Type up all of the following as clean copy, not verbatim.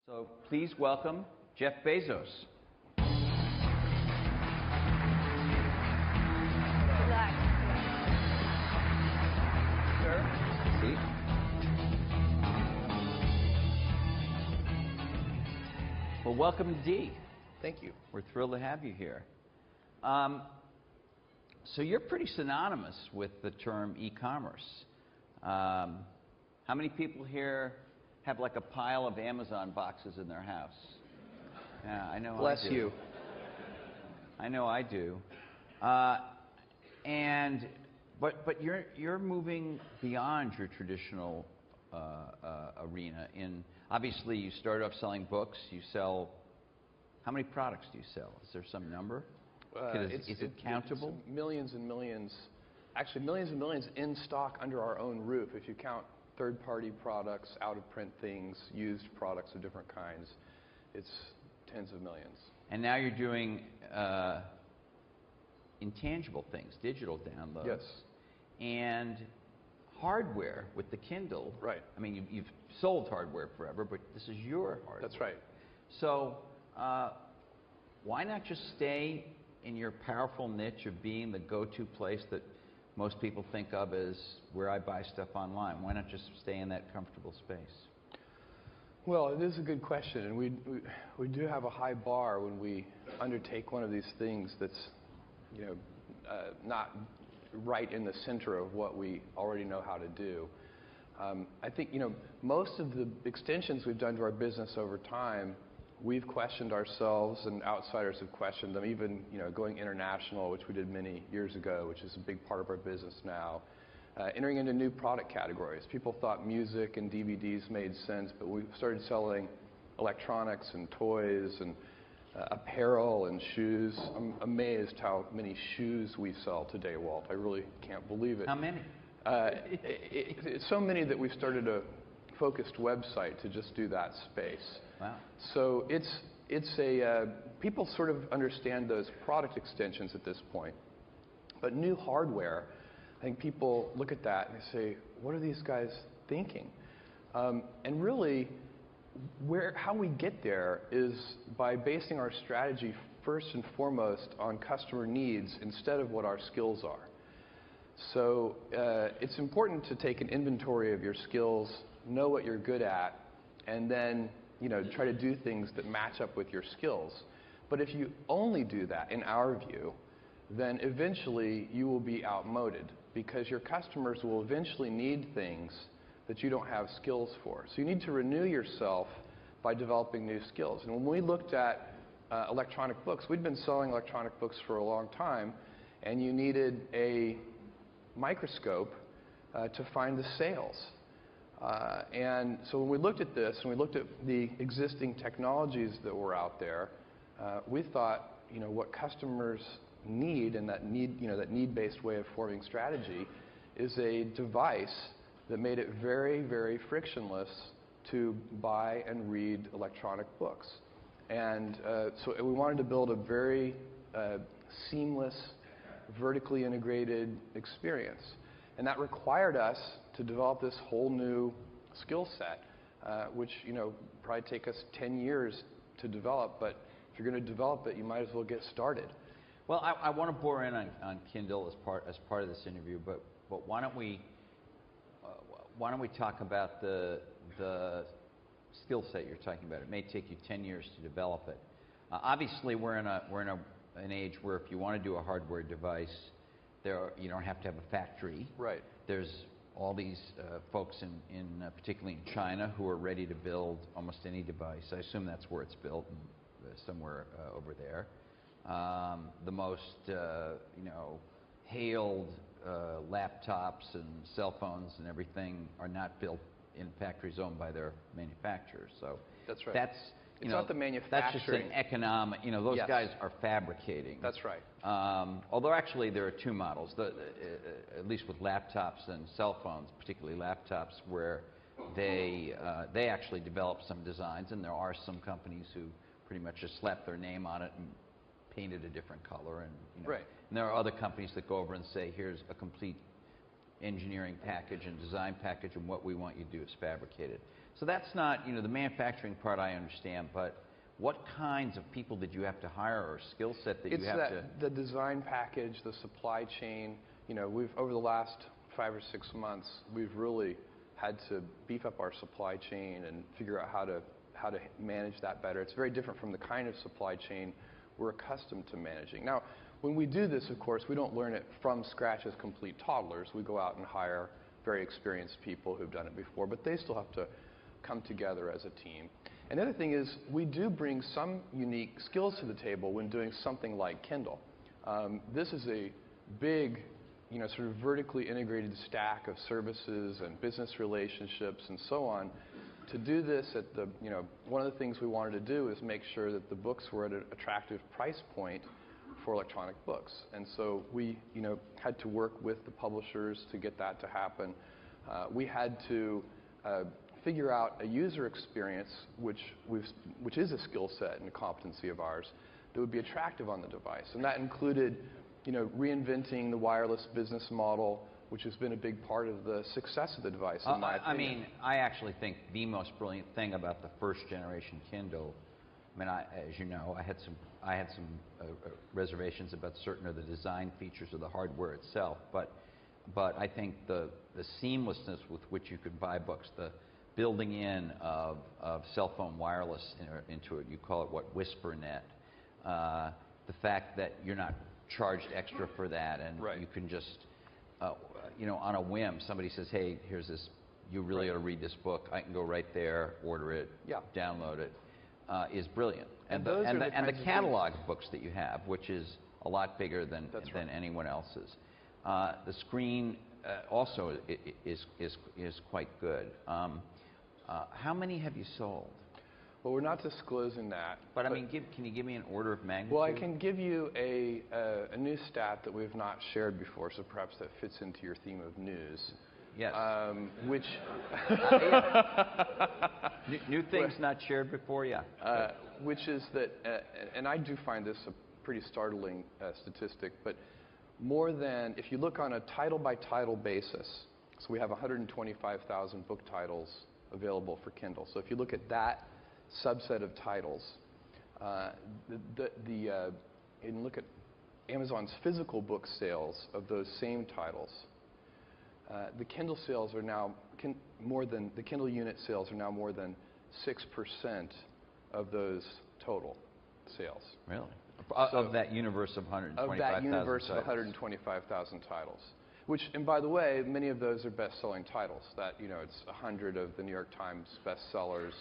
So please welcome Jeff Bezos. Relax. Sir, seat. Well, welcome to D. Thank you. We're thrilled to have you here. So you're pretty synonymous with the term e-commerce. How many people here have like a pile of Amazon boxes in their house? Yeah, I know. Bless I do. you. I know I do. But you're moving beyond your traditional arena. Obviously you started off selling books. You sell. How many products do you sell? Is there some number? Is it countable? It's millions and millions. Actually, millions and millions in stock under our own roof. If you count third-party products, out-of-print things, used products of different kinds, it's tens of millions. And now you're doing intangible things, digital downloads. Yes. And hardware with the Kindle. Right. I mean, you've sold hardware forever, but this is your hardware. That's right. So why not just stay in your powerful niche of being the go-to place that most people think of as where I buy stuff online? Why not just stay in that comfortable space? Well, it is a good question, and we do have a high bar when we undertake one of these things that's, not right in the center of what we already know how to do. I think, most of the extensions we've done to our business over time, we've questioned ourselves, and outsiders have questioned them. Even, going international, which we did many years ago, which is a big part of our business now. Entering into new product categories. People thought music and DVDs made sense, but we started selling electronics and toys and apparel and shoes. I'm amazed how many shoes we sell today, Walt. I really can't believe it. How many? It's so many that we started a focused website to just do that space. Wow. So people sort of understand those product extensions at this point. But new hardware, I think people look at that and they say, what are these guys thinking? And really, how we get there is by basing our strategy first and foremost on customer needs instead of what our skills are. So it's important to take an inventory of your skills, know what you're good at, and then try to do things that match up with your skills. But if you only do that, in our view, then eventually you will be outmoded because your customers will eventually need things that you don't have skills for. So you need to renew yourself by developing new skills. And when we looked at electronic books, we'd been selling electronic books for a long time, and you needed a microscope to find the sales. And so when we looked at this, and we looked at the existing technologies that were out there, we thought, what customers need, and that need-based way of forming strategy, is a device that made it very, very frictionless to buy and read electronic books. And so we wanted to build a very seamless, vertically integrated experience. And that required us to develop this whole new skill set, which probably take us 10 years to develop. But if you're going to develop it, you might as well get started. Well, I want to bore in on Kindle as part of this interview, but why don't we talk about the skill set you're talking about? It may take you 10 years to develop it. Obviously, we're in an age where if you want to do a hardware device, you don't have to have a factory. Right. There's all these folks particularly in China who are ready to build almost any device. I assume that's where it's built, somewhere over there. The most hailed laptops and cell phones and everything are not built in factories owned by their manufacturers. So that's right. It's not the manufacturing. That's just an economic. Those Yes. guys are fabricating. That's right. Although actually there are two models, at least with laptops and cell phones, particularly laptops, where they actually develop some designs, and there are some companies who pretty much just slap their name on it and paint it a different color, and Right. And there are other companies that go over and say, here's a complete engineering package and design package, and what we want you to do is fabricate it. So that's not, the manufacturing part I understand, but what kinds of people did you have to hire, or skill set that you have to? It's the design package, the supply chain. We've over the last 5 or 6 months, we've really had to beef up our supply chain and figure out how to manage that better. It's very different from the kind of supply chain we're accustomed to managing. Now, when we do this, of course, we don't learn it from scratch as complete toddlers. We go out and hire very experienced people who've done it before, but they still have to come together as a team. And the other thing is, we do bring some unique skills to the table when doing something like Kindle. This is a big, sort of vertically integrated stack of services and business relationships and so on. To do this at one of the things we wanted to do is make sure that the books were at an attractive price point for electronic books. And so we, had to work with the publishers to get that to happen. We had to figure out a user experience, which is a skill set and a competency of ours, that would be attractive on the device. And that included, reinventing the wireless business model, which has been a big part of the success of the device, in my opinion. I actually think the most brilliant thing about the first generation Kindle, as you know, I had some reservations about certain of the design features of the hardware itself, but I think the seamlessness with which you could buy books, the building in of cell phone wireless into it, you call it WhisperNet, the fact that you're not charged extra for that, and right. You can just, on a whim, somebody says, hey, here's this, you really right. ought to read this book, I can go right there, order it, yeah. download it, is brilliant. And the catalog of books that you have, which is a lot bigger than right. anyone else's. The screen also is quite good. How many have you sold? Well, we're not disclosing that. But I mean, can you give me an order of magnitude? Well, I can give you a new stat that we've not shared before, so perhaps that fits into your theme of news. Yes. Which new things not shared before, yeah. Which is that, and I do find this a pretty startling statistic, but more than, if you look on a title-by-title basis, so we have 125,000 book titles available for Kindle. So if you look at that subset of titles, and look at Amazon's physical book sales of those same titles, the Kindle sales are now the Kindle unit sales are now more than 6% of those total sales. Really? Of that universe of 125,000 Of that universe titles. of 125,000 titles. Which, and by the way, many of those are best-selling titles. That, it's 100 of the New York Times bestsellers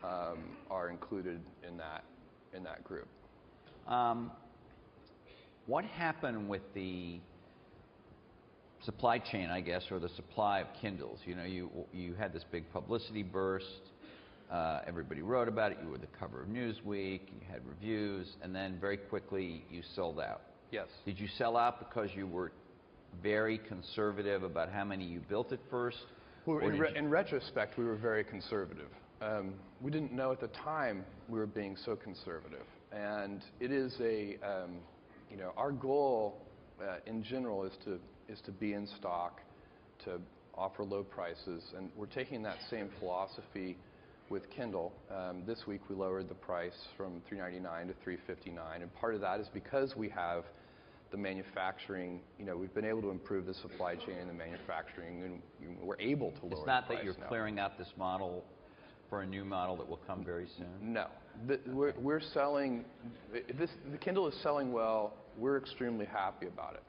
are included in that group. What happened with the supply chain, I guess, or the supply of Kindles? You had this big publicity burst. Everybody wrote about it. You were the cover of Newsweek. You had reviews, and then very quickly you sold out. Yes. Did you sell out because you were very conservative about how many you built at first? Well, in retrospect, we were very conservative. We didn't know at the time we were being so conservative, and it is our goal in general is to be in stock, to offer low prices, and we're taking that same philosophy with Kindle. This week we lowered the price from $3.99 to $3.59, and part of that is because we have the manufacturing, we've been able to improve the supply chain and the manufacturing, and we're able to lower the price. It's not that you're clearing out this model for a new model that will come very soon? No. We're selling, the Kindle is selling well. We're extremely happy about it.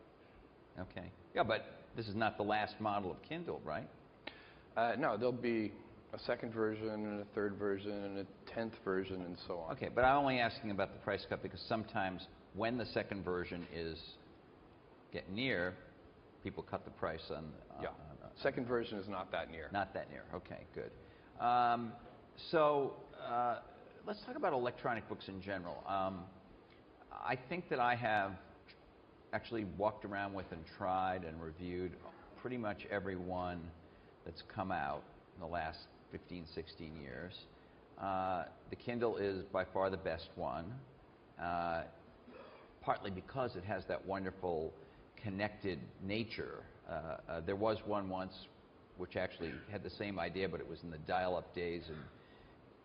Okay. Yeah, but this is not the last model of Kindle, right? No, there'll be a second version and a third version and a 10th version and so on. Okay, but I'm only asking about the price cut because sometimes when the second version is getting near, people cut the price on... Yeah, second version is not that near. Not that near, okay, good. Let's talk about electronic books in general. I think that I have actually walked around with and tried and reviewed pretty much every one that's come out in the last 15, 16 years. The Kindle is by far the best one, partly because it has that wonderful connected nature. There was one once which actually had the same idea, but it was in the dial-up days, and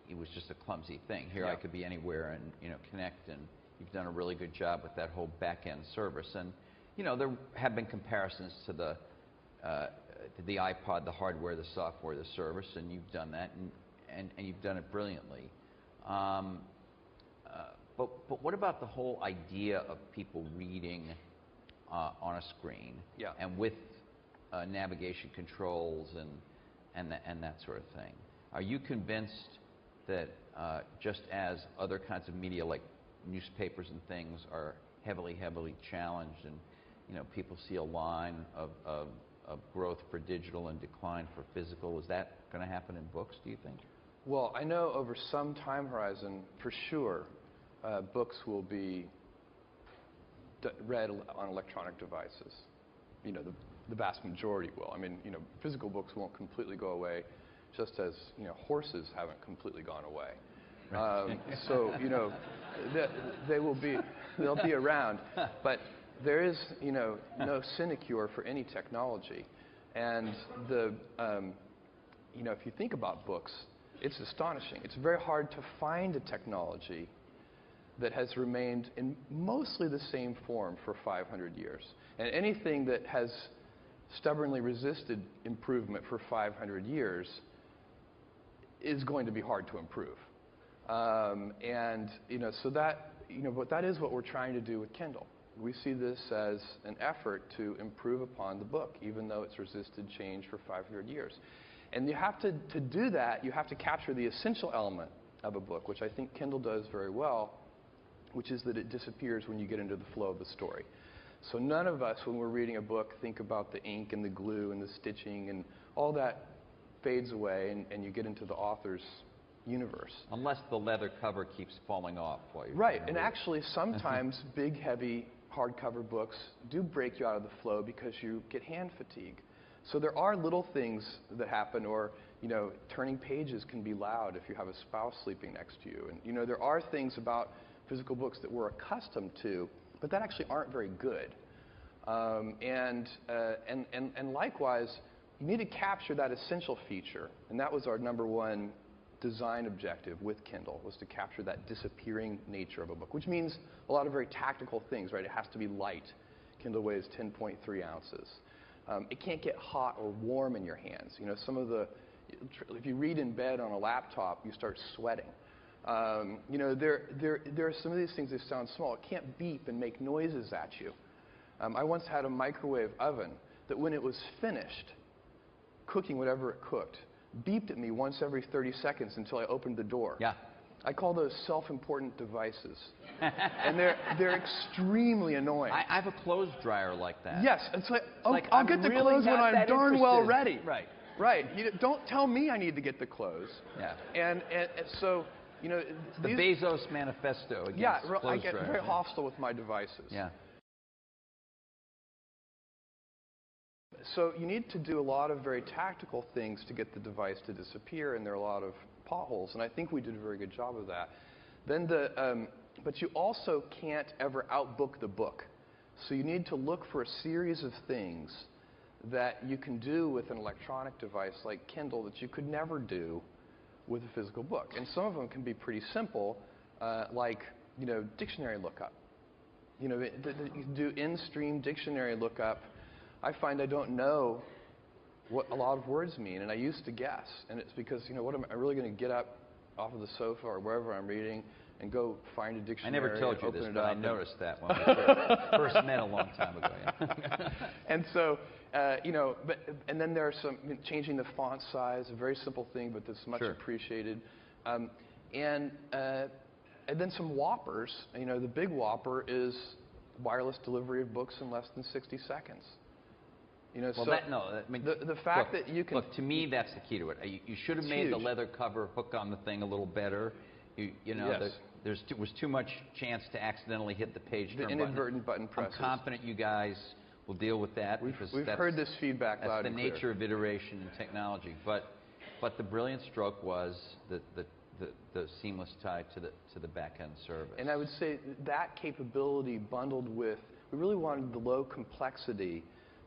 it was just a clumsy thing. Here I could be anywhere and connect, and you've done a really good job with that whole back-end service. And there have been comparisons to the iPod, the hardware, the software, the service, and you've done that, and you've done it brilliantly. But what about the whole idea of people reading on a screen and with navigation controls and that sort of thing? Are you convinced that just as other kinds of media like newspapers and things are heavily challenged, and people see a line of growth for digital and decline for physical, is that going to happen in books, do you think? Well, I know over some time horizon, for sure, books will be read on electronic devices. The vast majority will. I mean, physical books won't completely go away, just as horses haven't completely gone away. Right. So they'll be around, but there is no sinecure for any technology, and if you think about books, it's astonishing. It's very hard to find a technology that has remained in mostly the same form for 500 years. And anything that has stubbornly resisted improvement for 500 years is going to be hard to improve. So that is what we're trying to do with Kindle. We see this as an effort to improve upon the book, even though it's resisted change for 500 years. And you have to do that, you have to capture the essential element of a book, which I think Kindle does very well, which is that it disappears when you get into the flow of the story. So none of us, when we're reading a book, think about the ink and the glue and the stitching, and all that fades away, and you get into the author's universe. Unless the leather cover keeps falling off while you're right, and actually sometimes big, heavy, hardcover books do break you out of the flow because you get hand fatigue. So there are little things that happen, or turning pages can be loud if you have a spouse sleeping next to you. And there are things about physical books that we're accustomed to, but that actually aren't very good. And likewise, you need to capture that essential feature, and that was our number one design objective with Kindle, was to capture that disappearing nature of a book, which means a lot of very tactical things, right? It has to be light. Kindle weighs 10.3 ounces. It can't get hot or warm in your hands. If you read in bed on a laptop, you start sweating. There are some of these things that sound small. It can't beep and make noises at you. I once had a microwave oven that, when it was finished cooking whatever it cooked, beeped at me once every 30 seconds until I opened the door. Yeah. I call those self-important devices. And they're extremely annoying. I have a clothes dryer like that. Yes, it's like, I'll get the clothes when I'm darn well ready. Right. Right. Don't tell me I need to get the clothes. Yeah. And so, the Bezos manifesto against clothes I get dryers. very hostile with my devices. Yeah. So you need to do a lot of very tactical things to get the device to disappear, and there are a lot of potholes, and I think we did a very good job of that. But you also can't ever outbook the book. So you need to look for a series of things that you can do with an electronic device like Kindle that you could never do with a physical book. And some of them can be pretty simple, like dictionary lookup. You can do in-stream dictionary lookup. I find I don't know what a lot of words mean, and I used to guess. And it's because, what am I really going to get up off of the sofa or wherever I'm reading and go find a dictionary? I never told you this, but I noticed that when we first met a long time ago. Yeah. And so, and then there are some changing the font size, a very simple thing, but that's much appreciated. And then some whoppers. The big whopper is wireless delivery of books in less than 60 seconds. The fact that you can... Look, to me, that's the key to it. You should have made the leather cover hook on the thing a little better. There was too much chance to accidentally hit the page turn button. The inadvertent button presses. I'm confident you guys will deal with that. We've heard this feedback loud and clear. That's the nature of iteration and technology. But the brilliant stroke was the seamless tie to the back-end service. And I would say that capability bundled with We really wanted the low complexity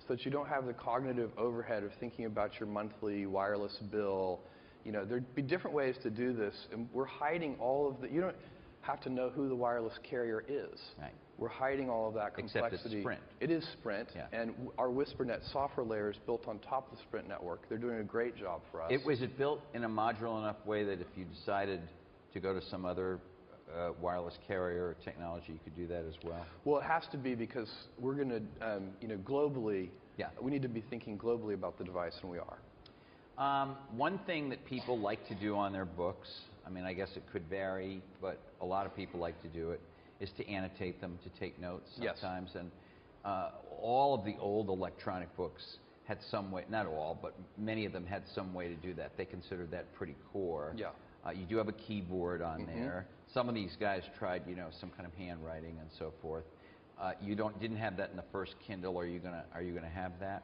so that you don't have the cognitive overhead of thinking about your monthly wireless bill. You know, there'd be different ways to do this, and we're hiding all of the, you don't have to know who the wireless carrier is. Right. We're hiding all of that complexity. Except it's Sprint. It is Sprint, Yeah. and our WhisperNet software layer is built on top of the Sprint network. They're doing a great job for us. Was it built in a modular enough way that if you decided to go to some other wireless carrier or technology, you could do that as well? Well, it has to be, because we're going to, you know, globally, we need to be thinking globally about the device, and we are. One thing that people like to do on their books, I mean, I guess it could vary, but a lot of people like to do it, is to annotate them, to take notes sometimes. Yes. And all of the old electronic books had some way, not all, but many of them had some way to do that. They considered that pretty core. Yeah. You do have a keyboard on there. Some of these guys tried, you know, some kind of handwriting and so forth. You didn't have that in the first Kindle. Are you gonna have that?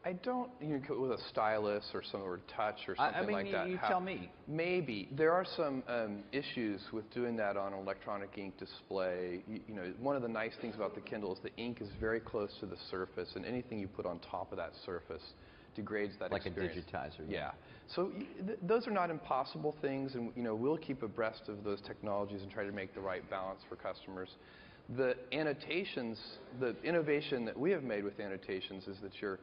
I don't, you know, with a stylus or some or touch or something like that. You tell me. Maybe there are some issues with doing that on an electronic ink display. You know, one of the nice things about the Kindle is the ink is very close to the surface, and anything you put on top of that surface degrades that experience. Like a digitizer. Yeah. So those are not impossible things, and you know, we'll keep abreast of those technologies and try to make the right balance for customers. The annotations, the innovation that we have made with annotations is that your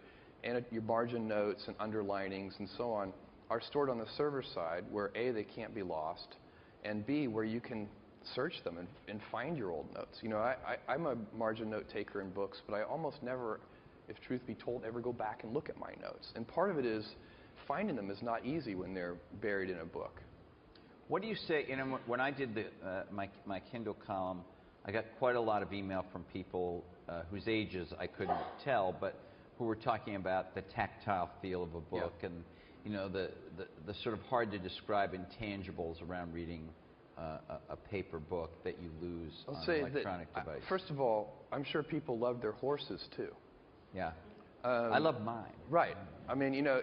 margin notes and underlinings and so on are stored on the server side, where A, they can't be lost, and B, where you can search them and find your old notes. You know, I'm a margin note taker in books, but I almost never, if truth be told, ever go back and look at my notes. And part of it is finding them is not easy when they're buried in a book. What do you say, you know, when I did my Kindle column, I got quite a lot of email from people whose ages I couldn't tell, but who were talking about the tactile feel of a book, and you know, the sort of hard to describe intangibles around reading a paper book that you lose on an electronic device. First of all, I'm sure people love their horses too. Yeah. I love mine. Right. I mean, you know,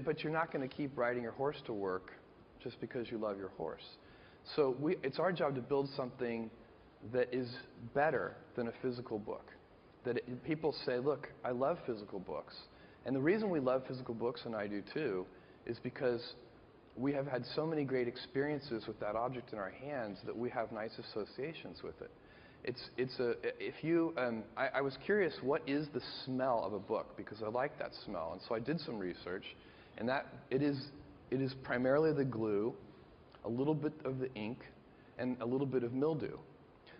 but you're not going to keep riding your horse to work just because you love your horse. So it's our job to build something that is better than a physical book. That people say, look, I love physical books. And the reason we love physical books, and I do too, is because we have had so many great experiences with that object in our hands that we have nice associations with it. I was curious, what is the smell of a book? Because I like that smell. And so I did some research, and it is primarily the glue, a little bit of the ink, and a little bit of mildew.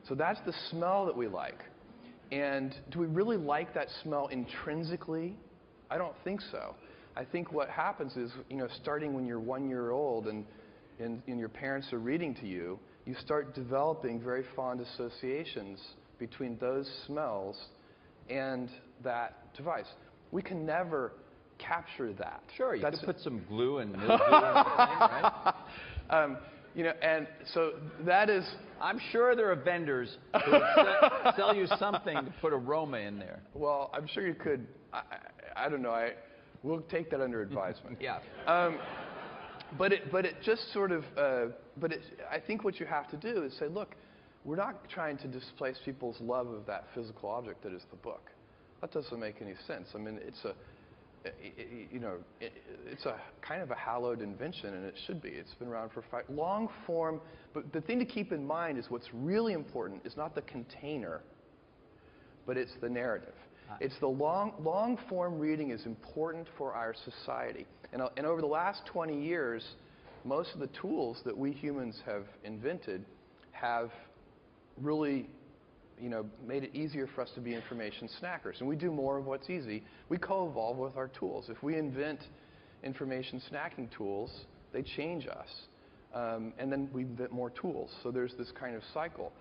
So that's the smell that we like. And do we really like that smell intrinsically? I don't think so. I think what happens is, you know, starting when you're 1 year old and your parents are reading to you, you start developing very fond associations between those smells and that device. We can never capture that. Sure, you could put some glue and mildew in the thing, right? You know, and so that is... I'm sure there are vendors who would sell you something to put aroma in there. Well, I'm sure you could. I don't know. We'll take that under advisement. Yeah. But it just sort of... I think what you have to do is say, look, we're not trying to displace people's love of that physical object that is the book. That doesn't make any sense. I mean, it's a kind of a hallowed invention, and it should be. It's been around for long form. But the thing to keep in mind is what's really important is not the container, but it's the narrative. It's the long form reading is important for our society. And over the last 20 years, most of the tools that we humans have invented have really, you know, made it easier for us to be information snackers. And we do more of what's easy. We co-evolve with our tools. If we invent information snacking tools, they change us. And then we invent more tools. So there's this kind of cycle.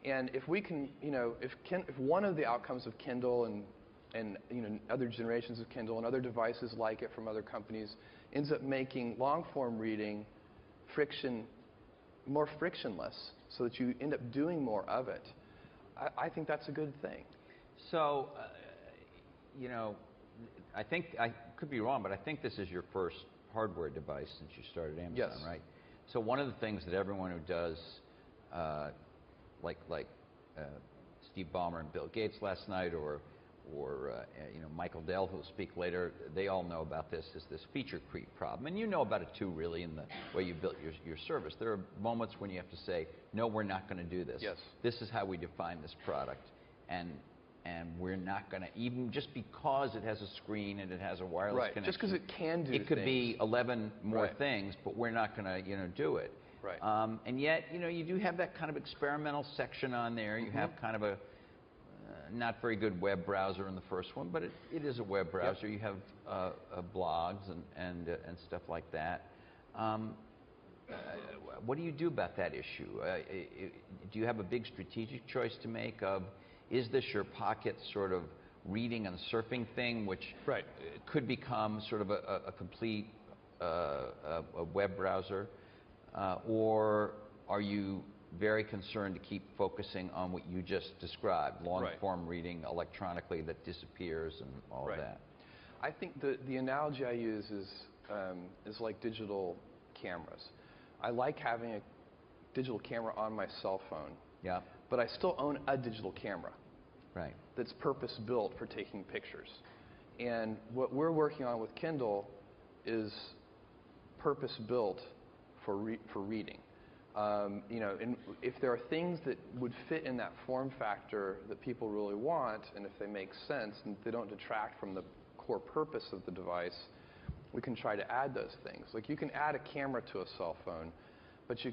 And if we can, you know, if one of the outcomes of Kindle and you know, other generations of Kindle and other devices like it from other companies ends up making long-form reading more frictionless so that you end up doing more of it, I think that's a good thing. So, you know, I think, I could be wrong, but I think this is your first hardware device since you started Amazon, yes. right? So one of the things that everyone who does, Steve Ballmer and Bill Gates last night, or Michael Dell, who'll speak later. They all know about this, is this feature creep problem. And you know about it too, really, in the way you built your service. There are moments when you have to say, no, we're not going to do this. Yes. This is how we define this product. And we're not going to, even just because it has a screen and it has a wireless connection. Just because it can do it could be 11 more things, but we're not going to, do it. Right. And yet, you do have that kind of experimental section on there. You have kind of a not very good web browser in the first one, but it is a web browser. You have blogs and stuff like that. What do you do about that issue? Do you have a big strategic choice to make of, is this your pocket sort of reading and surfing thing, which could become sort of a complete a web browser, or are you very concerned to keep focusing on what you just described, long-form reading electronically that disappears and all of that? I think the analogy I use is like digital cameras. I like having a digital camera on my cell phone, but I still own a digital camera that's purpose-built for taking pictures. And what we're working on with Kindle is purpose-built for reading. And if there are things that would fit in that form factor that people really want, and if they make sense and they don't detract from the core purpose of the device, we can try to add those things. Like you can add a camera to a cell phone, but you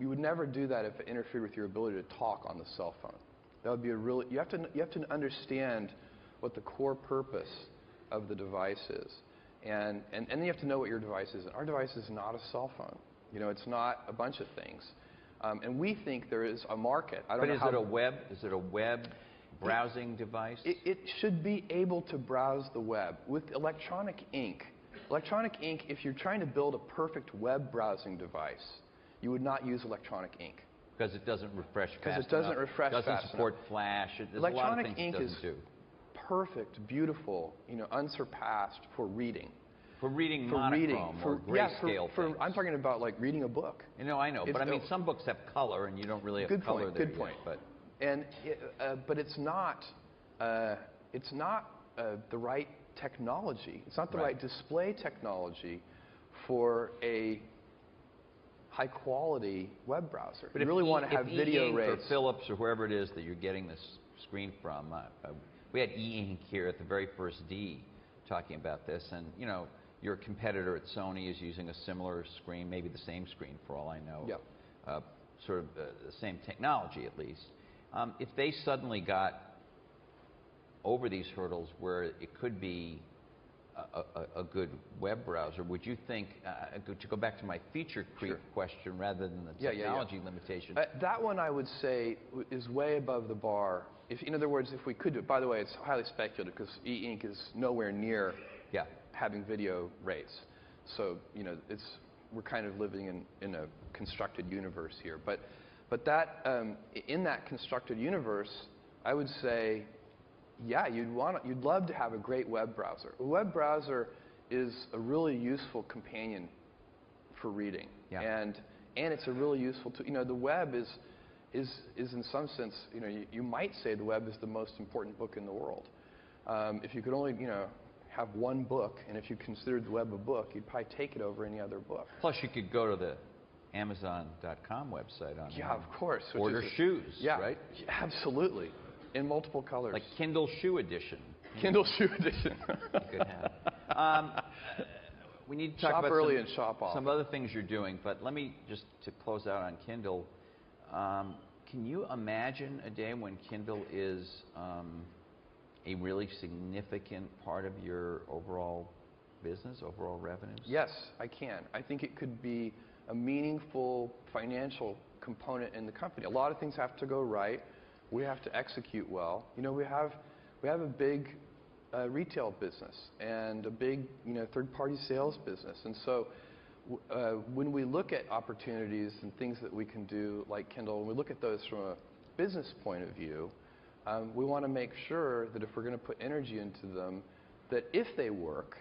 would never do that if it interfered with your ability to talk on the cell phone. That would be you have to understand what the core purpose of the device is, and then you have to know what your device is. And our device is not a cell phone. It's not a bunch of things, and we think there is a market. I don't know is it a web browsing device? It should be able to browse the web with electronic ink. Electronic ink, if you're trying to build a perfect web browsing device, you would not use electronic ink. Because it doesn't refresh fast enough. Because it doesn't refresh fast enough. Doesn't support flash. There's electronic a lot of things ink it is doesn't do. Perfect, beautiful, unsurpassed for reading. For reading monochrome or grayscale things. I'm talking about like reading a book. I know, but I mean some books have color and you don't really have color there. Good point. But but it's not the right technology. It's not the right display technology for a high-quality web browser. But you really want to have video rates. Or Philips or whoever it is that you're getting this screen from. We had E-Ink here at the very first D talking about this, and your competitor at Sony is using a similar screen, maybe the same screen for all I know. Sort of the same technology at least. If they suddenly got over these hurdles where it could be a good web browser, would you think, to go back to my feature creep question rather than the technology limitation? That one I would say is way above the bar. In other words, if we could do it, by the way, it's highly speculative because E-Ink is nowhere near having video rates. So, we're kind of living in a constructed universe here. But that, in that constructed universe, I would say, you'd love to have a great web browser. A web browser is a really useful companion for reading, and it's a really useful tool. The web is in some sense, you might say the web is the most important book in the world. If you could only, have one book, and if you considered the web a book, you'd probably take it over any other book. Plus, you could go to the Amazon.com website on of course. Order shoes, right? Absolutely. In multiple colors. Like Kindle Shoe Edition. Kindle Shoe Edition. You could have. We need to talk about early and shop often. Some other things you're doing, but let me just to close out on Kindle. Can you imagine a day when Kindle is a really significant part of your overall business, overall revenues? Yes, I can. I think it could be a meaningful financial component in the company. A lot of things have to go right. We have to execute well. We have a big retail business and a big third-party sales business, and so when we look at opportunities and things that we can do like Kindle, when we look at those from a business point of view, we want to make sure that if we're going to put energy into them, that if they work,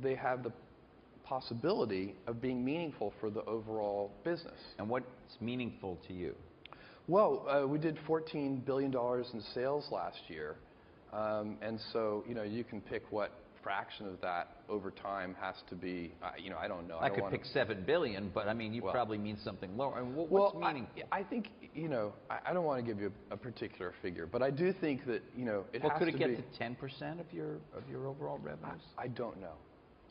they have the possibility of being meaningful for the overall business. And what's meaningful to you? Well, we did $14 billion in sales last year. And so, you can pick what fraction of that over time has to be, I don't know. I could pick $7 billion, but I mean, you probably mean something lower. I mean, what's meaningful? I think, I don't want to give you a particular figure, but I do think that, it has to be. Well, could it get to 10% of your overall revenues? I don't know.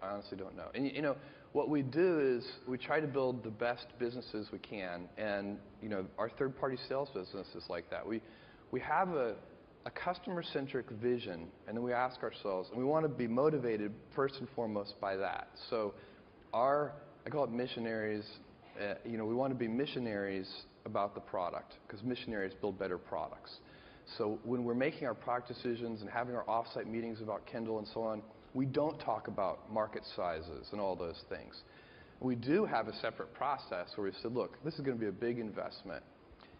I honestly don't know. And, what we do is we try to build the best businesses we can, and, our third-party sales business is like that. We have a customer-centric vision, and then we ask ourselves, and we want to be motivated first and foremost by that. So I call it missionaries, we want to be missionaries about the product, because missionaries build better products. So when we're making our product decisions and having our off-site meetings about Kindle and so on, we don't talk about market sizes and all those things. We do have a separate process where we said, look, this is going to be a big investment.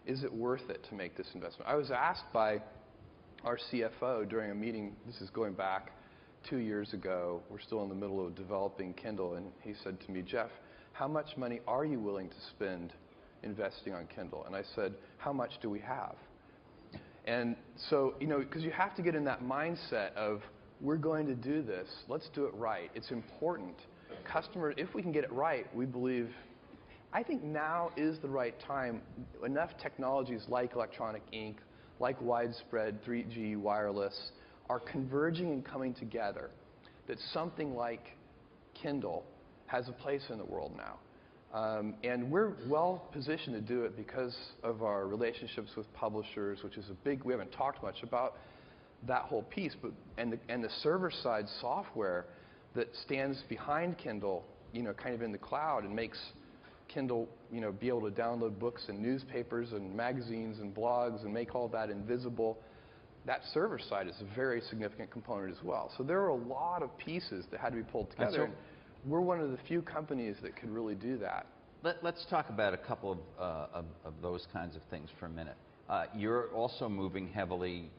Is it worth it to make this investment? I was asked by our CFO during a meeting, this is going back 2 years ago, we're still in the middle of developing Kindle, and he said to me, Jeff, how much money are you willing to spend investing on Kindle? And I said, how much do we have? And so, because you have to get in that mindset of, we're going to do this, let's do it right. It's important. If we can get it right, we believe, I think now is the right time. Enough technologies like electronic ink, like widespread 3G wireless, are converging and coming together, that something like Kindle has a place in the world now. And we're well positioned to do it because of our relationships with publishers, which is we haven't talked much about that whole piece, and the server-side software that stands behind Kindle, kind of in the cloud, and makes Kindle, be able to download books and newspapers and magazines and blogs and make all that invisible. That server side is a very significant component as well. So there are a lot of pieces that had to be pulled together. We're one of the few companies that could really do that. Let's talk about a couple of those kinds of things for a minute. You're also moving heavily,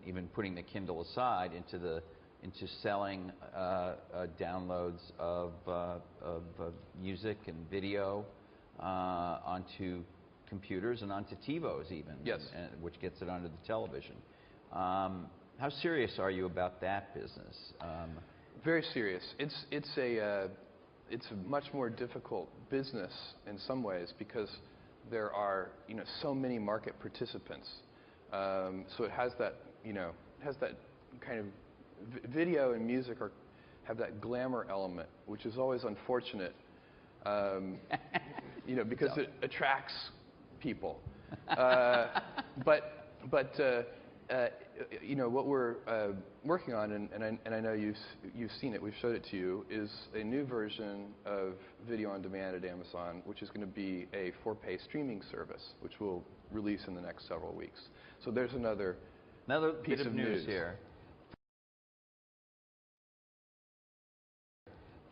even putting the Kindle aside, into selling downloads of music and video onto computers and onto TiVos even, yes, which gets it onto the television. How serious are you about that business? Very serious. It's a much more difficult business in some ways because there are so many market participants. So it has that kind of video and music have that glamour element, which is always unfortunate, because it attracts people. But what we're working on, and I know you've seen it, we've showed it to you, is a new version of video on demand at Amazon, which is going to be a 4-pay streaming service, which we'll release in the next several weeks. So there's another piece bit of news here.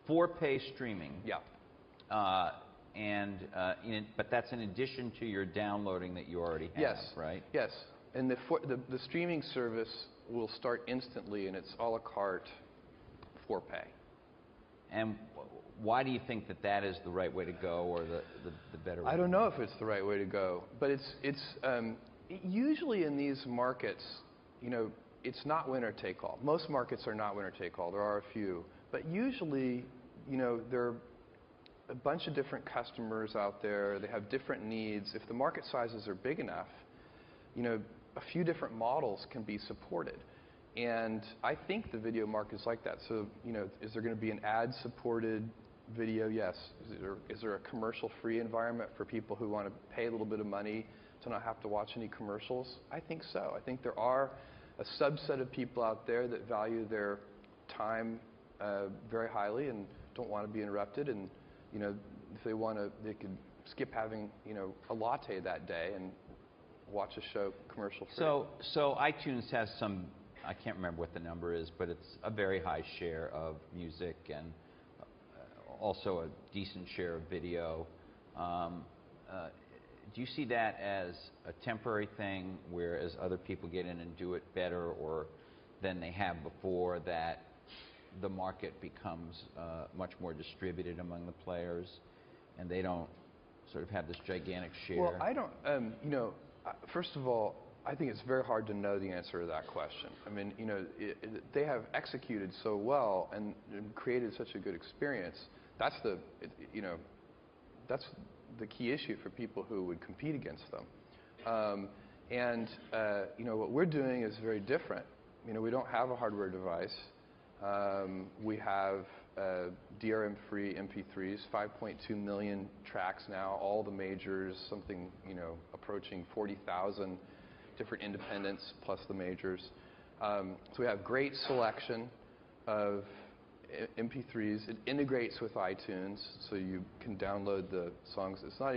4-pay streaming. Yeah. But that's in addition to your downloading that you already have, yes, right? Yes. And the streaming service will start instantly, and it's a la carte 4-pay. And why do you think that is the right way to go, or the better way? I don't know if it's the right way to go, but it's usually in these markets, it's not winner take all. Most markets are not winner take all. There are a few, but usually, there are a bunch of different customers out there. They have different needs. If the market sizes are big enough, a few different models can be supported. And I think the video market is like that. So, is there going to be an ad-supported video? Yes. Is there a commercial-free environment for people who want to pay a little bit of money to not have to watch any commercials? I think so. I think there are a subset of people out there that value their time very highly and don't want to be interrupted. And, if they want to, they could skip having, a latte that day and watch a show commercial-free. So iTunes has some, I can't remember what the number is, but it's a very high share of music and also a decent share of video. Do you see that as a temporary thing, whereas other people get in and do it better or than they have before, that the market becomes much more distributed among the players and they don't sort of have this gigantic share? Well, I don't, first of all, I think it's very hard to know the answer to that question. I mean, they have executed so well and created such a good experience. That's that's the key issue for people who would compete against them. What we're doing is very different. We don't have a hardware device. We have DRM-free MP3s, 5.2 million tracks now, all the majors, something, approaching 40,000 different independents plus the majors. So we have great selection of MP3s. It integrates with iTunes, so you can download the songs. It's not,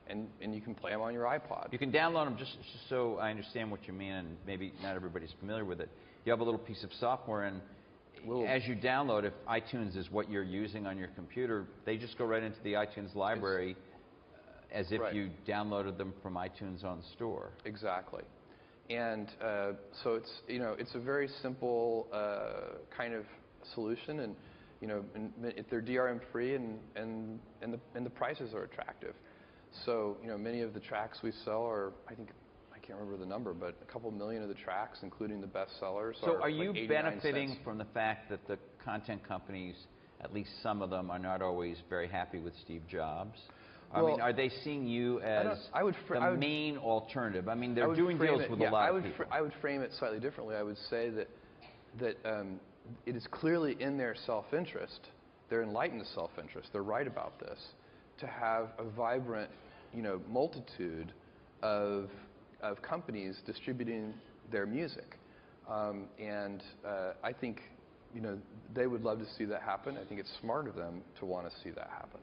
and you can play them on your iPod. You can download them, just so I understand what you mean, and maybe not everybody's familiar with it. You have a little piece of software, and as you download, if iTunes is what you're using on your computer, they just go right into the iTunes library as if you downloaded them from iTunes on store. Exactly. And so it's a very simple kind of solution, and they're DRM free, and the prices are attractive. So many of the tracks we sell are, I can't remember the number, but a couple million of the tracks, including the best sellers. So are you like benefiting from the fact that the content companies, at least some of them, are not always very happy with Steve Jobs? Well, I mean, are they seeing you as the main alternative? I mean, they're doing deals with a lot of people. I would frame it slightly differently. I would say that it is clearly in their self-interest, their enlightened self-interest, they're right about this, to have a vibrant, multitude of companies distributing their music. I think, they would love to see that happen. I think it's smart of them to want to see that happen.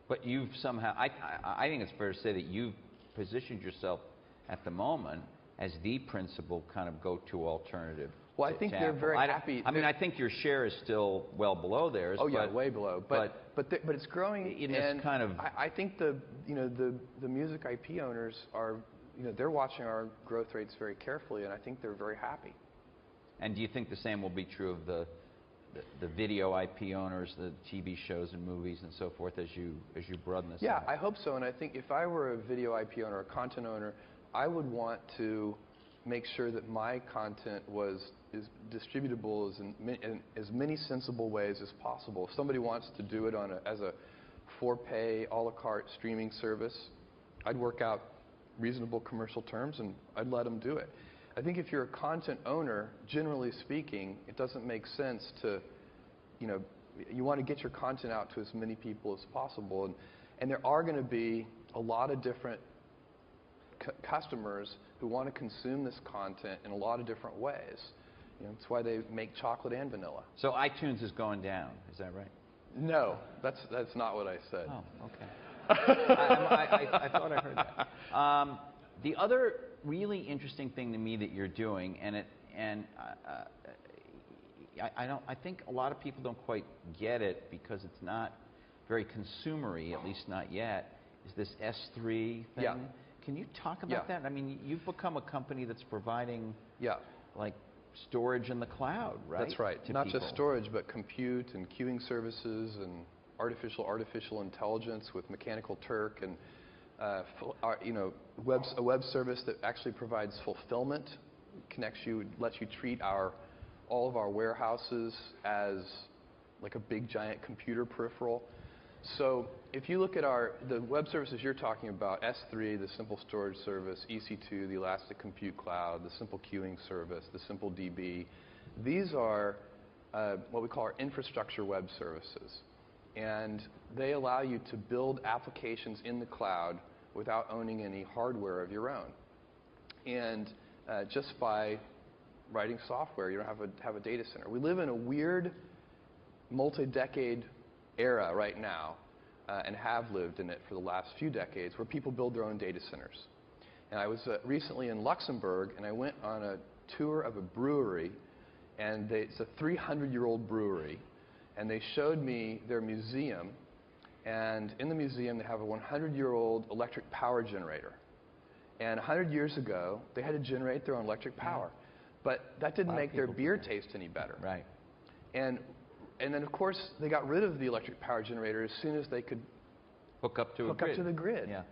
But you've somehow, I think it's fair to say that you've positioned yourself at the moment as the principal kind of go-to alternative. Well, I think they're very happy. I mean, I think your share is still well below theirs. Oh yeah, way below. But it's growing. It's kind of. I think the music IP owners are, they're watching our growth rates very carefully, and I think they're very happy. And do you think the same will be true of the video IP owners, the TV shows and movies and so forth, as you broaden this? Yeah, I hope so. And I think if I were a video IP owner or a content owner, I would want to make sure that my content is distributable in as many sensible ways as possible. If somebody wants to do it as a for-pay, a la carte streaming service, I'd work out reasonable commercial terms and I'd let them do it. I think if you're a content owner, generally speaking, it doesn't make sense to, you want to get your content out to as many people as possible. And there are going to be a lot of different customers who want to consume this content in a lot of different ways. That's why they make chocolate and vanilla. So iTunes is going down, is that right? No, that's not what I said. Oh, okay. I thought I heard that. The other really interesting thing to me that you're doing, I think a lot of people don't quite get it because it's not very consumery, at least not yet, is this S3 thing. Yeah. Can you talk about that? I mean, you've become a company that's providing like storage in the cloud, right? That's right. Not just storage, but compute and queuing services and artificial intelligence with Mechanical Turk and a web service that actually provides fulfillment, lets you treat all of our warehouses as like a big giant computer peripheral. So if you look at the web services you're talking about, S3, the simple storage service, EC2, the Elastic Compute Cloud, the simple queuing service, the simple DB, these are what we call our infrastructure web services. And they allow you to build applications in the cloud without owning any hardware of your own. And just by writing software, you don't have a data center. We live in a weird multi-decade era right now, and have lived in it for the last few decades, where people build their own data centers. And I was recently in Luxembourg, and I went on a tour of a brewery, and it's a 300-year-old brewery, and they showed me their museum, and in the museum they have a 100-year-old electric power generator. And 100 years ago, they had to generate their own electric power. But that didn't make their beer taste any better. Right. And then, of course, they got rid of the electric power generator as soon as they could hook up to a hook grid. up to the grid. Yeah.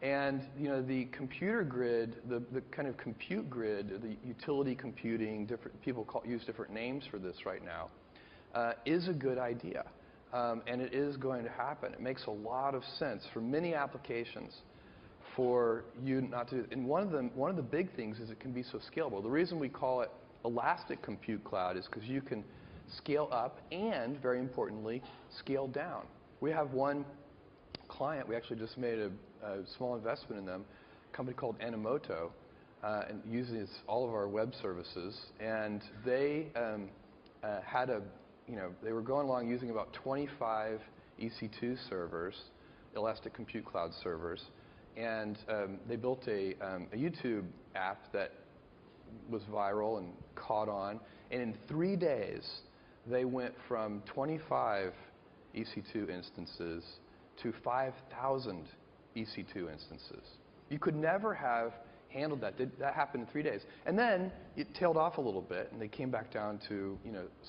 And the computer grid, the kind of compute grid, the utility computing, people use different names for this right now, is a good idea. And it is going to happen. It makes a lot of sense for many applications for you not to. And one of the big things is it can be so scalable. The reason we call it elastic compute cloud is because you can scale up and, very importantly, scale down. We have one client. We actually just made a small investment in them, a company called Animoto, and uses all of our web services. And they had they were going along using about 25 EC2 servers, elastic compute cloud servers, and they built a YouTube app that was viral and caught on. And in 3 days, they went from 25 EC2 instances to 5,000 EC2 instances. You could never have handled that. That happened in 3 days. And then it tailed off a little bit, and they came back down to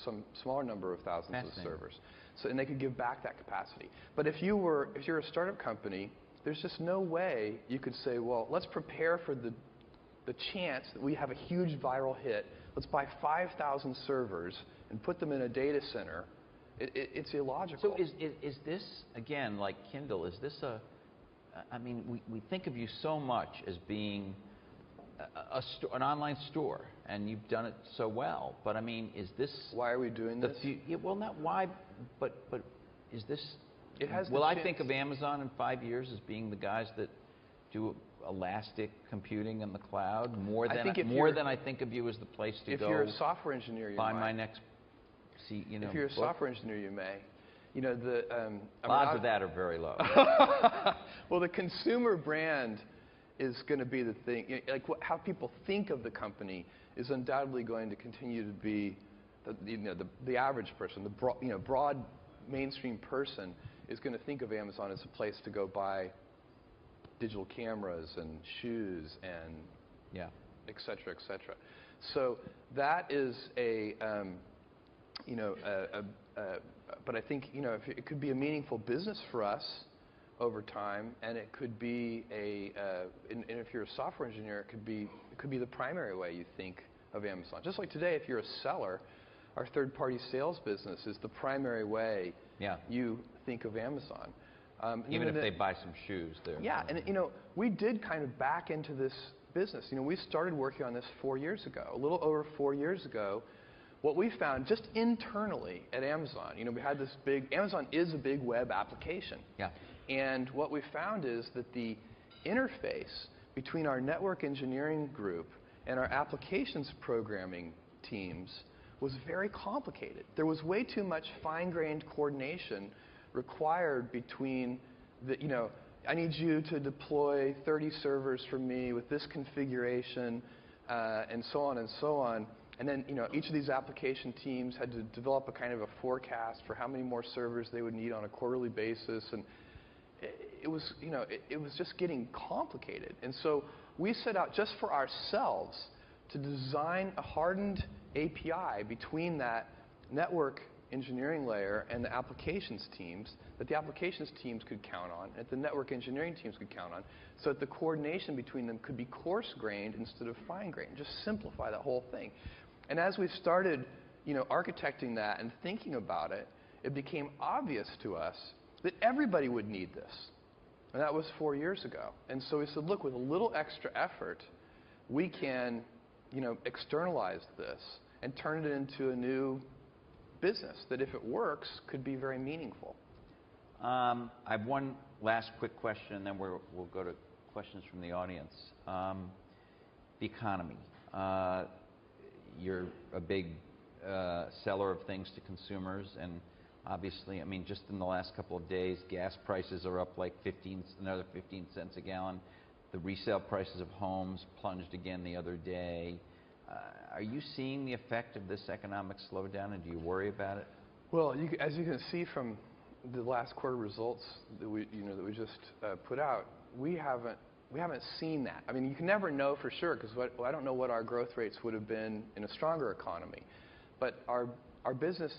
some smaller number of thousands of servers. So, and they could give back that capacity. But if you're a startup company, there's just no way you could say, well, let's prepare for the chance that we have a huge viral hit. Let's buy 5,000 servers and put them in a data center. It's illogical. So is this, again, like Kindle, is this I mean, we think of you so much as being an online store, and you've done it so well. But I mean, is this... Why are we doing this? Well, not why, but is this... It has will I think of Amazon in 5 years as being the guys that do elastic computing in the cloud more than I think of you as the place to go? If you're a software engineer, you buy might. my next... if you're a software engineer, you may. Odds of that are very low. Well, the consumer brand is going to be the thing. Like how people think of the company is undoubtedly going to continue to be the average person, the broad mainstream person is going to think of Amazon as a place to go buy digital cameras and shoes and et cetera, et cetera. So that is but I think it could be a meaningful business for us over time, and it could be and if you're a software engineer, it could be the primary way you think of Amazon. Just like today, if you're a seller, our third-party sales business is the primary way you think of Amazon. Even if they buy some shoes there. Yeah, and we did kind of back into this business. We started working on this 4 years ago, a little over 4 years ago. What we found just internally at Amazon, we had this Amazon is a big web application. Yeah. And what we found is that the interface between our network engineering group and our applications programming teams was very complicated. There was way too much fine-grained coordination required between I need you to deploy 30 servers for me with this configuration, and so on and so on. And then, each of these application teams had to develop a kind of a forecast for how many more servers they would need on a quarterly basis, and it was just getting complicated. And so we set out just for ourselves to design a hardened API between that network engineering layer and the applications teams that the applications teams could count on, and the network engineering teams could count on, so that the coordination between them could be coarse-grained instead of fine-grained. Just simplify that whole thing. And as we started, architecting that and thinking about it, it became obvious to us that everybody would need this. And that was 4 years ago. And so we said, look, with a little extra effort, we can, externalize this and turn it into a new business that, if it works, could be very meaningful. I have one last quick question, and then we'll go to questions from the audience. The economy. You're a big seller of things to consumers, and obviously, I mean, just in the last couple of days, gas prices are up like another 15 cents a gallon. The resale prices of homes plunged again the other day. Are you seeing the effect of this economic slowdown, and do you worry about it? Well, as you can see from the last quarter results that we just put out, we haven't seen that. I mean, you can never know for sure, because I don't know what our growth rates would have been in a stronger economy. But our business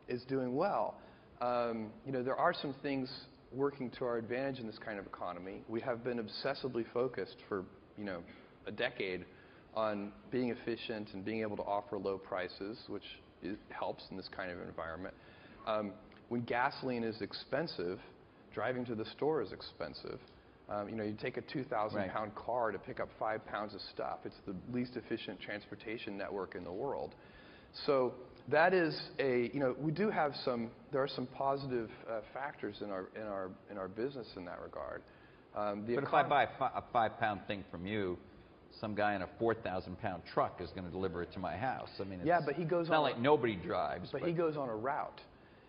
is doing well. There are some things working to our advantage in this kind of economy. We have been obsessively focused for, a decade on being efficient and being able to offer low prices, which helps in this kind of environment. When gasoline is expensive, driving to the store is expensive. You take a 2,000-pound car to pick up 5 pounds of stuff. It's the least efficient transportation network in the world. So that is we do have there are some positive factors in our business in that regard. But if I buy a 5-pound thing from you, some guy in a 4,000-pound truck is going to deliver it to my house. I mean, but he goes it's not like nobody drives. But he goes on a route,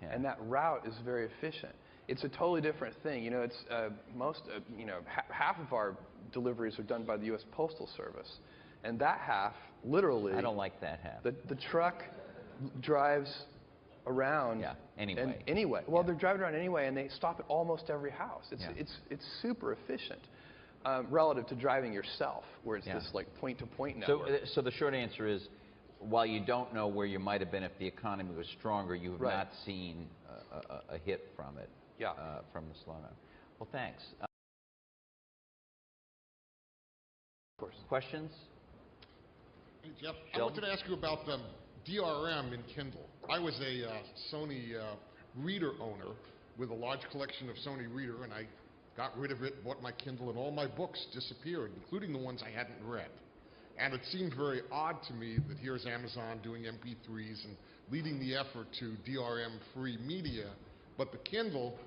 and that route is very efficient. It's a totally different thing. It's half of our deliveries are done by the U.S. Postal Service, and that half, literally, I don't like that half. The truck drives around. Yeah. Anyway. Anyway. Well, they're driving around anyway, and they stop at almost every house. It's super efficient relative to driving yourself, where it's this like point-to-point network. So the short answer is, while you don't know where you might have been if the economy was stronger, you have not seen a hit from it. From the slowdown. Well, thanks. Of course. Questions? Hey, Jeff, I wanted to ask you about DRM in Kindle. I was a Sony reader owner with a large collection of Sony reader, and I got rid of it, bought my Kindle, and all my books disappeared, including the ones I hadn't read. And it seemed very odd to me that here's Amazon doing MP3s and leading the effort to DRM-free media, but the Kindle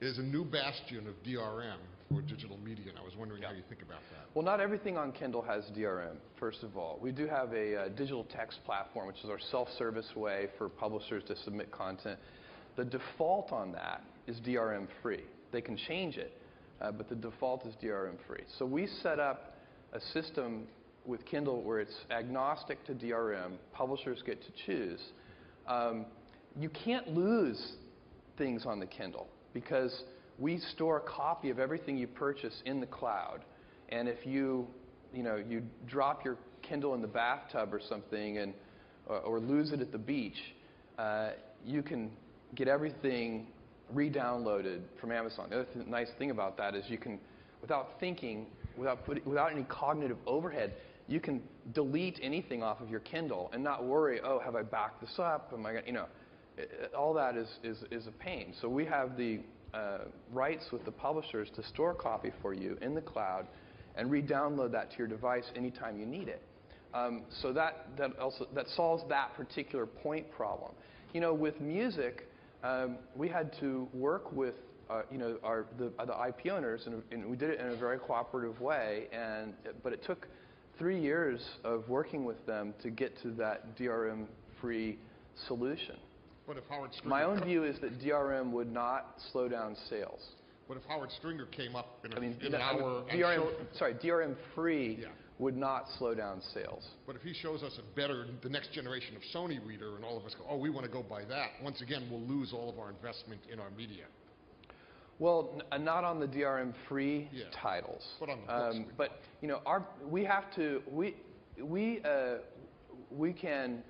is a new bastion of DRM for digital media, and I was wondering how you think about that. Well, not everything on Kindle has DRM, first of all. We do have a digital text platform, which is our self-service way for publishers to submit content. The default on that is DRM-free. They can change it, but the default is DRM-free. So we set up a system with Kindle where it's agnostic to DRM. Publishers get to choose. You can't lose things on the Kindle because we store a copy of everything you purchase in the cloud. And if you drop your Kindle in the bathtub or something or lose it at the beach, you can get everything re-downloaded from Amazon. The other nice thing about that is you can, without thinking, without any cognitive overhead, you can delete anything off of your Kindle and not worry, oh, have I backed this up? Am I going all that is a pain. So we have the rights with the publishers to store a copy for you in the cloud and re-download that to your device anytime you need it. So that solves that particular point problem. With music, we had to work with the IP owners, and we did it in a very cooperative way. But it took 3 years of working with them to get to that DRM-free solution. But if Howard Stringer My own view is that DRM would not slow down sales. But if Howard Stringer came up in an hour DRM-free would not slow down sales. But if he shows us the next generation of Sony reader, and all of us go, oh, we want to go buy that, once again, we'll lose all of our investment in our media. Well, not on the DRM-free titles. But on the books. But we can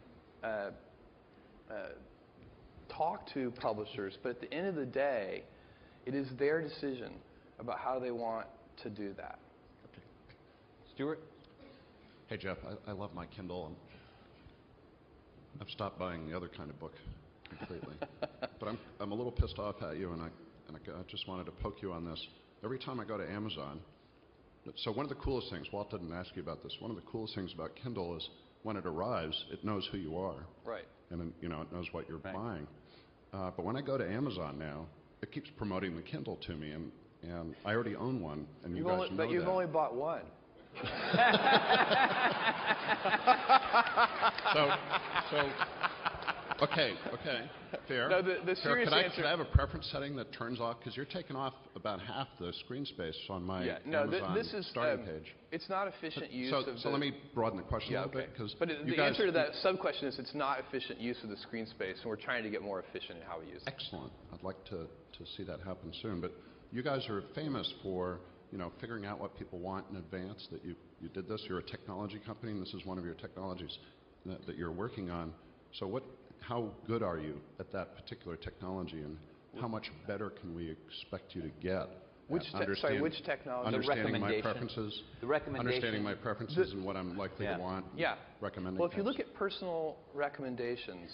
talk to publishers, but at the end of the day, it is their decision about how they want to do that. Okay. Stuart? Hey, Jeff, I love my Kindle. I've stopped buying the other kind of book completely. But I'm a little pissed off at you, and I just wanted to poke you on this. Every time I go to Amazon, so one of the coolest things, Walt didn't ask you about this, one of the coolest things about Kindle is when it arrives, it knows who you are. Right. And it knows what you're buying. But when I go to Amazon now, it keeps promoting the Kindle to me, and I already own one, and you guys know that. But you've only bought one. Okay, fair. No, the serious answer. Could I have a preference setting that turns off? Because you're taking off about half the screen space on my Amazon starting page. It's not efficient use So let me broaden the question a little bit. But the answer to that sub-question is it's not efficient use of the screen space, and we're trying to get more efficient in how we use it. Excellent. I'd like to see that happen soon. But you guys are famous for figuring out what people want in advance, that you did this. You're a technology company, and this is one of your technologies that you're working on. So how good are you at that particular technology, and how much better can we expect you to get? Which technology? Understanding my recommendation. preferences. The recommendation. Understanding my preferences and what I'm likely to want. Yeah. Recommending. Well, if you look at personal recommendations,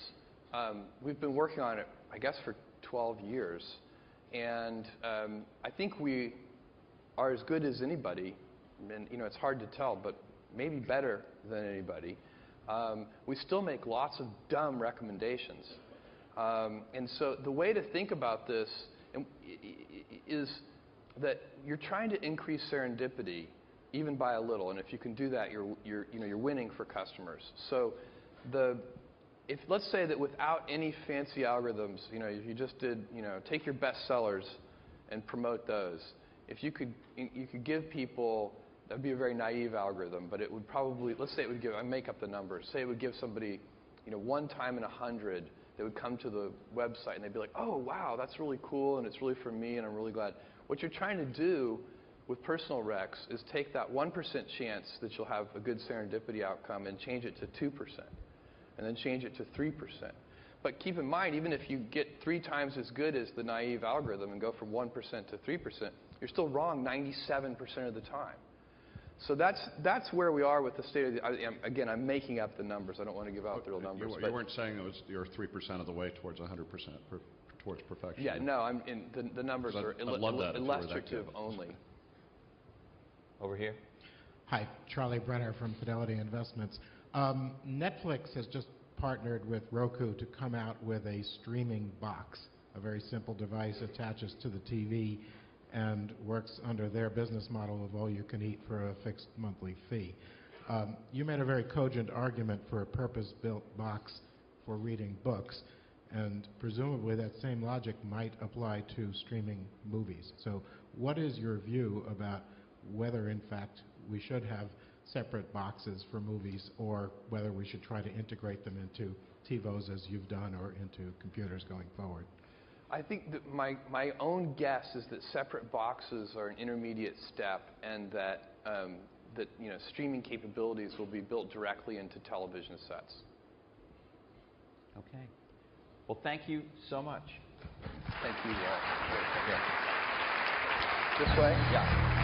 we've been working on it, I guess, for 12 years. And I think we are as good as anybody. And, it's hard to tell, but maybe better than anybody. We still make lots of dumb recommendations. And so the way to think about this is that you're trying to increase serendipity even by a little, and if you can do that, you're winning for customers. So if let's say that without any fancy algorithms, if you just did, take your best sellers and promote those, if you could give people, that'd be a very naive algorithm, but it would probably, let's say it would give, I make up the numbers, say it would give somebody, 1 time in 100, they would come to the website and they'd be like, oh wow, that's really cool and it's really for me and I'm really glad. What you're trying to do with personal recs is take that 1% chance that you'll have a good serendipity outcome and change it to 2%, and then change it to 3%. But keep in mind, even if you get 3 times as good as the naive algorithm and go from 1% to 3%, you're still wrong 97% of the time. So that's where we are with the state of the. Again, I'm making up the numbers. I don't want to give out the real numbers. You weren't saying you're 3% of the way towards 100% towards perfection. Yeah, no. The numbers are illustrative only. Over here. Hi, Charlie Brenner from Fidelity Investments. Netflix has just partnered with Roku to come out with a streaming box, a very simple device attaches to the TV and works under their business model of all you can eat for a fixed monthly fee. You made a very cogent argument for a purpose-built box for reading books, and presumably that same logic might apply to streaming movies. So what is your view about whether, in fact, we should have separate boxes for movies, or whether we should try to integrate them into TiVos as you've done, or into computers going forward? I think that my own guess is that separate boxes are an intermediate step, and that streaming capabilities will be built directly into television sets. Okay. Well, thank you so much. Thank you. This way? Yeah.